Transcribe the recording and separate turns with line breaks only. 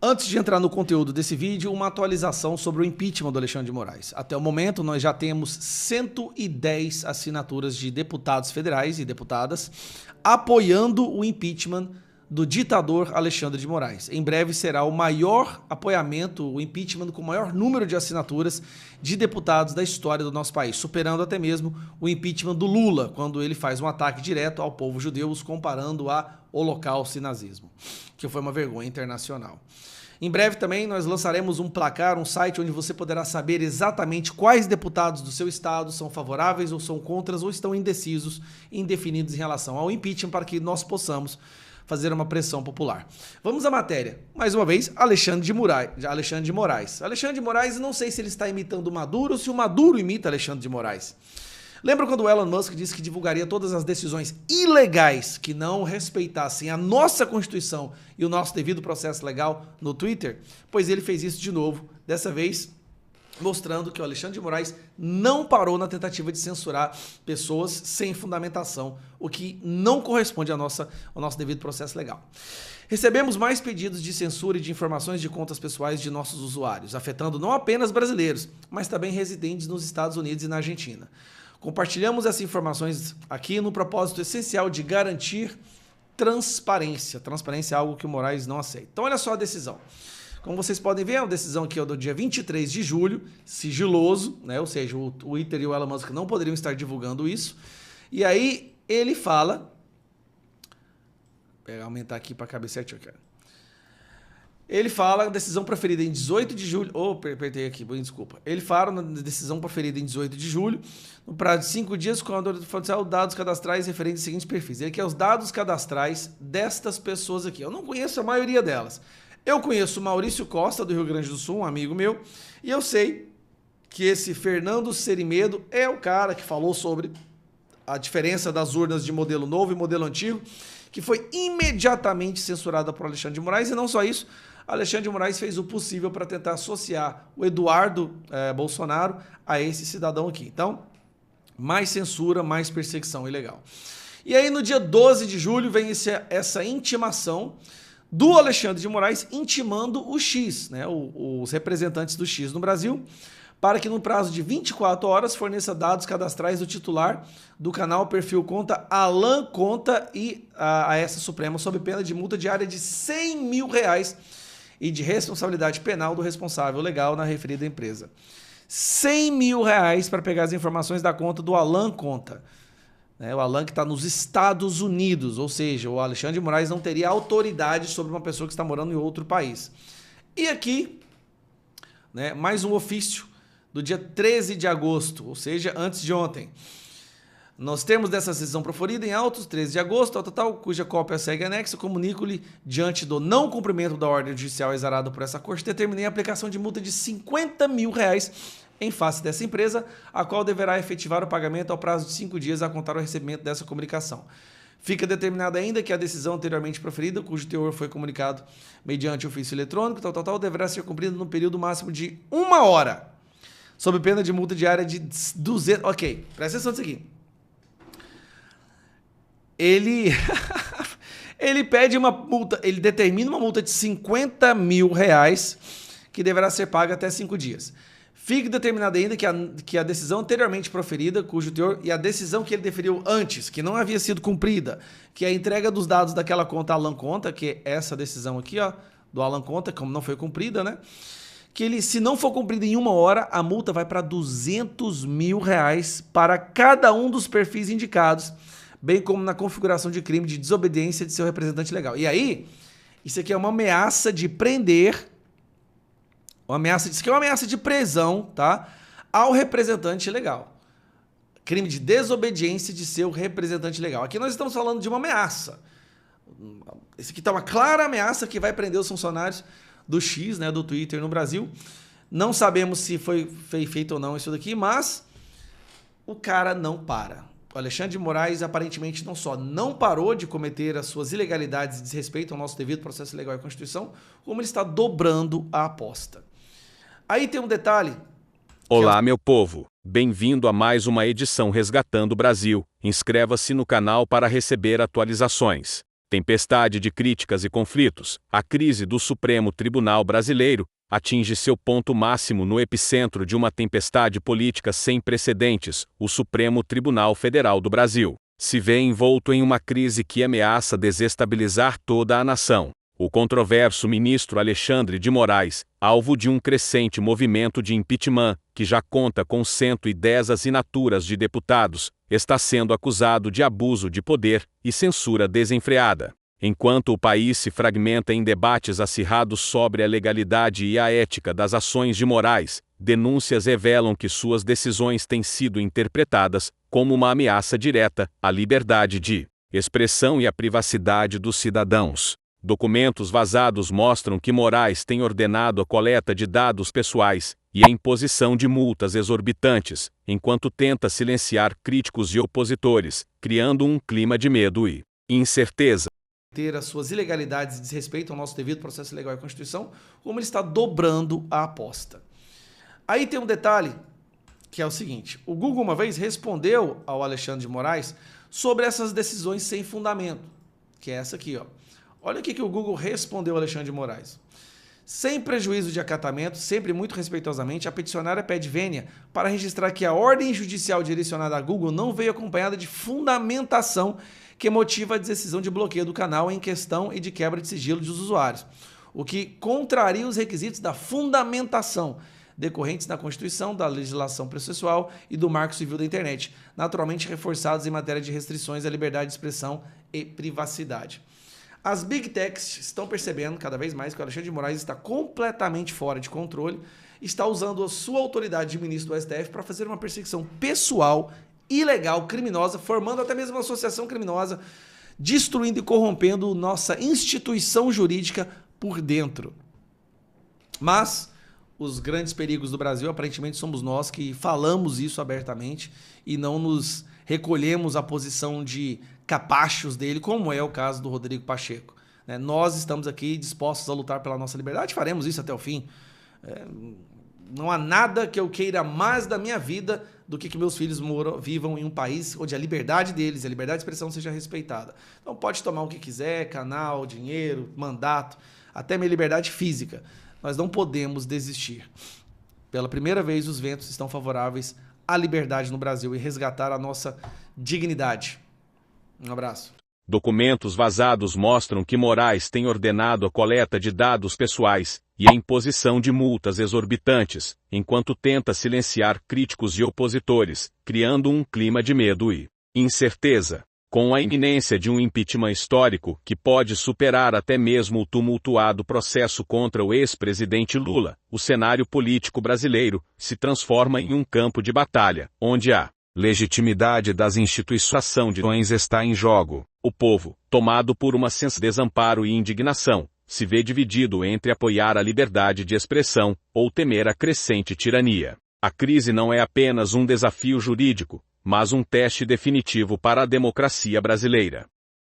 Antes de entrar no conteúdo desse vídeo, uma atualização sobre o impeachment do Alexandre de Moraes. Até o momento, nós já temos 110 assinaturas de deputados federais e deputadas apoiando o impeachment do ditador Alexandre de Moraes. Em breve será o maior apoiamento, o impeachment com o maior número de assinaturas de deputados da história do nosso país, superando até mesmo o impeachment do Lula, quando ele faz um ataque direto ao povo judeu, os comparando a Holocausto e nazismo, que foi uma vergonha internacional. Em breve também nós lançaremos um placar, um site onde você poderá saber exatamente quais deputados do seu estado são favoráveis ou são contras ou estão indecisos e indefinidos em relação ao impeachment, para que nós possamos fazer uma pressão popular. Vamos à matéria. Mais uma vez, Alexandre de Moraes. Alexandre de Moraes, não sei se ele está imitando o Maduro ou se o Maduro imita Alexandre de Moraes. Lembra quando o Elon Musk disse que divulgaria todas as decisões ilegais que não respeitassem a nossa Constituição e o nosso devido processo legal no Twitter? Pois ele fez isso de novo, dessa vez mostrando que o Alexandre de Moraes não parou na tentativa de censurar pessoas sem fundamentação, o que não corresponde ao nosso devido processo legal. Recebemos mais pedidos de censura e de informações de contas pessoais de nossos usuários, afetando não apenas brasileiros, mas também residentes nos Estados Unidos e na Argentina. Compartilhamos essas informações aqui no propósito essencial de garantir transparência. Transparência é algo que o Moraes não aceita. Então olha só a decisão. Como vocês podem ver, a decisão aqui é do dia 23 de julho, sigiloso, né? Ou seja, o Twitter e o Elon Musk não poderiam estar divulgando isso. E aí ele fala... Vou aumentar aqui para caber certinho, cara. Ele fala a decisão proferida em 18 de julho... apertei aqui, desculpa. Ele fala na decisão proferida em 18 de julho, no prazo de 5 dias, quando for dados cadastrais referentes aos seguintes perfis. Ele quer os dados cadastrais destas pessoas aqui. Eu não conheço a maioria delas. Eu conheço o Maurício Costa, do Rio Grande do Sul, um amigo meu, e eu sei que esse Fernando Serimedo é o cara que falou sobre a diferença das urnas de modelo novo e modelo antigo, que foi imediatamente censurada por Alexandre de Moraes, e não só isso, Alexandre de Moraes fez o possível para tentar associar o Eduardo Bolsonaro a esse cidadão aqui. Então, mais censura, mais perseguição ilegal. E aí, no dia 12 de julho, vem essa intimação do Alexandre de Moraes intimando o X, né, os representantes do X no Brasil, para que no prazo de 24 horas forneça dados cadastrais do titular do canal perfil conta Alan Conta e a essa Suprema, sob pena de multa diária de R$100 mil e de responsabilidade penal do responsável legal na referida empresa. R$100 mil para pegar as informações da conta do Alan Conta. O Alan que está nos Estados Unidos, ou seja, o Alexandre de Moraes não teria autoridade sobre uma pessoa que está morando em outro país. E aqui, né, mais um ofício do dia 13 de agosto, ou seja, antes de ontem. Nós temos dessa decisão proferida em autos, 13 de agosto, cuja cópia segue anexo, comunico-lhe, diante do não cumprimento da ordem judicial exarada por essa corte, determinei a aplicação de multa de R$50 mil em face dessa empresa, a qual deverá efetivar o pagamento ao prazo de 5 dias a contar o recebimento dessa comunicação. Fica determinado ainda que a decisão anteriormente proferida, cujo teor foi comunicado mediante ofício eletrônico, deverá ser cumprida no período máximo de 1 hora, sob pena de multa diária de 200... Ok, presta atenção nisso aqui. Ele pede uma multa, ele determina uma multa de R$50 mil que deverá ser paga até 5 dias. Fique determinado ainda que a decisão anteriormente proferida, cujo teor, e a decisão que ele deferiu antes, que não havia sido cumprida, que é a entrega dos dados daquela conta Alan Conta, que é essa decisão aqui, ó, do Alan Conta, como não foi cumprida, né? Que ele, se não for cumprida em 1 hora, a multa vai para R$200 mil para cada um dos perfis indicados, bem como na configuração de crime de desobediência de seu representante legal. E aí, isso aqui é uma ameaça de prender... Isso aqui é uma ameaça de prisão, tá? Ao representante legal. Crime de desobediência de seu representante legal. Aqui nós estamos falando de uma ameaça. Esse aqui tá uma clara ameaça que vai prender os funcionários do X, né, do Twitter no Brasil. Não sabemos se foi feito ou não isso daqui, mas o cara não para. O Alexandre de Moraes aparentemente não só não parou de cometer as suas ilegalidades e desrespeito ao nosso devido processo legal e Constituição, como ele está dobrando a aposta. Aí tem um detalhe.
Olá, meu povo. Bem-vindo a mais uma edição Resgatando o Brasil. Inscreva-se no canal para receber atualizações. Tempestade de críticas e conflitos, a crise do Supremo Tribunal Brasileiro atinge seu ponto máximo no epicentro de uma tempestade política sem precedentes. O Supremo Tribunal Federal do Brasil se vê envolto em uma crise que ameaça desestabilizar toda a nação. O controverso ministro Alexandre de Moraes, alvo de um crescente movimento de impeachment, que já conta com 110 assinaturas de deputados, está sendo acusado de abuso de poder e censura desenfreada. Enquanto o país se fragmenta em debates acirrados sobre a legalidade e a ética das ações de Moraes, denúncias revelam que suas decisões têm sido interpretadas como uma ameaça direta à liberdade de expressão e à privacidade dos cidadãos. Documentos vazados mostram que Moraes tem ordenado a coleta de dados pessoais e a imposição de multas exorbitantes, enquanto tenta silenciar críticos e opositores, criando um clima de medo e incerteza.
Ter as suas ilegalidades e desrespeito ao nosso devido processo legal e Constituição, como ele está dobrando a aposta. Aí tem um detalhe, que é o seguinte: o Google uma vez respondeu ao Alexandre de Moraes sobre essas decisões sem fundamento, que é essa aqui, ó. Olha o que o Google respondeu ao Alexandre de Moraes. Sem prejuízo de acatamento, sempre muito respeitosamente, a peticionária pede vênia para registrar que a ordem judicial direcionada a Google não veio acompanhada de fundamentação que motiva a decisão de bloqueio do canal em questão e de quebra de sigilo dos usuários, o que contraria os requisitos da fundamentação decorrentes da Constituição, da legislação processual e do Marco Civil da Internet, naturalmente reforçados em matéria de restrições à liberdade de expressão e privacidade. As Big Techs estão percebendo cada vez mais que o Alexandre de Moraes está completamente fora de controle, está usando a sua autoridade de ministro do STF para fazer uma perseguição pessoal, ilegal, criminosa, formando até mesmo uma associação criminosa, destruindo e corrompendo nossa instituição jurídica por dentro. Mas os grandes perigos do Brasil, aparentemente, somos nós que falamos isso abertamente e não nos recolhemos à posição de capachos dele, como é o caso do Rodrigo Pacheco. Nós estamos aqui dispostos a lutar pela nossa liberdade, faremos isso até o fim. Não há nada que eu queira mais da minha vida do que meus filhos vivam em um país onde a liberdade deles, a liberdade de expressão seja respeitada. Então pode tomar o que quiser, canal, dinheiro, mandato, até minha liberdade física. Nós não podemos desistir. Pela primeira vez, os ventos estão favoráveis à liberdade no Brasil e resgatar a nossa dignidade. Um abraço.
Documentos vazados mostram que Moraes tem ordenado a coleta de dados pessoais e a imposição de multas exorbitantes, enquanto tenta silenciar críticos e opositores, criando um clima de medo e incerteza. Com a iminência de um impeachment histórico que pode superar até mesmo o tumultuado processo contra o ex-presidente Lula, o cenário político brasileiro se transforma em um campo de batalha, onde a legitimidade das instituições está em jogo. O povo, tomado por uma sensação de desamparo e indignação, se vê dividido entre apoiar a liberdade de expressão ou temer a crescente tirania. A crise não é apenas um desafio jurídico, mas um teste definitivo para a democracia brasileira.